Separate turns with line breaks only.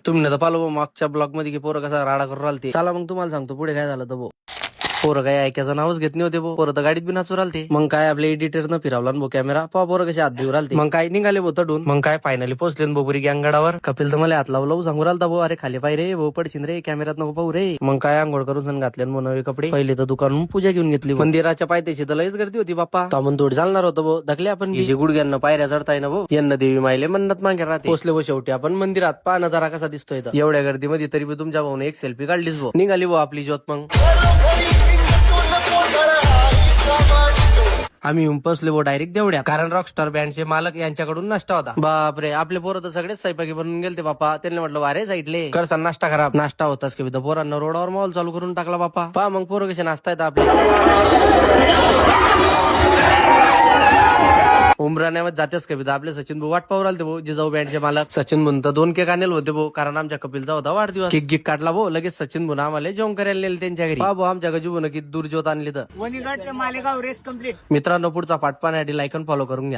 तुम्ही तर पालो मागच्या ब्लॉग मध्ये की पोरं कसा राडा करून राहते. चला मग तुम्हाला सांगतो पुढे काय झालं तर भो. पोरं काय ऐकायचं नावच घेत नव्हते भो. पोरं तर गाडीत बी नाचू राहते. मग काय आपल्या एडिटरनं फिरवला भो कॅमेरा. पोरं कसे हात देऊ राहते. मग काय निघाले भो तडून. मग काय फायनली पोहोचले बोपुरी गँगगडावर. कपिल तर मला हात लावू सांगू राहिला भो. अरे खाली पाय रे भो, पडशील रे, कॅमेऱ्यात नको पाहू रे. मग काय आंघोळ करून सण घातले नवे कपडे. पहिले तर दुकानून पूजा घेऊन घेतली. मंदिराच्या पायथ्याशी तर लयच गर्दी होती बाप्पा. तामून तोड चालणार होतं भो. धकले आपण गुडघ्यांना पायऱ्या चढताय ना भो. यांना देवी मायले मन्नत मागे राहते. पोचले भो शेवटी आपण मंदिरात. पहा नजारा कसा दिसतोय. एवढ्या गर्दीमध्ये तरी तुमच्या भाऊन एक सेल्फी काढलीच भो. निघाली भो आपली ज्योत. मग आम्ही येऊन पोचले भो डायरेक्ट देवड्या. कारण रॉकस्टार बँडचे मालक यांच्याकडून नाश्ता होता. बापरे, आपले पोरं तर सगळेच स्वयंपाकी बनून गेले बापा. त्यांनी म्हटलं वारे साईडले करसा नाश्ता खराब. नाश्ता होताच की पोरांना रोडावर मॉल चालू करून टाकला बापा. पहा मग पोरं कसे नाश्ता येतात आपले. उमराण्यामध्ये जातेच कविता. आपले सचिन भाऊ वाट पाहू राहिले भाऊ. जिजाऊ बँडचे मालक सचिन म्हणतं 2 केक आणले होते भाऊ. कारण आमच्या कपिलचा होता वाढदिवस. केक गिक काढला भाऊ. लगेच सचिन भाऊ आम्हाला जेवण करायला नेले त्यांच्या घरी. भाऊ आमच्या गजून की दूर ज्योत आणली तर.
वणीगड ते मालेगाव रेस कम्प्लीट.
मित्रांनो पुढचा पाठ पाहण्यासाठी लाईक आणि फॉलो करून घ्या.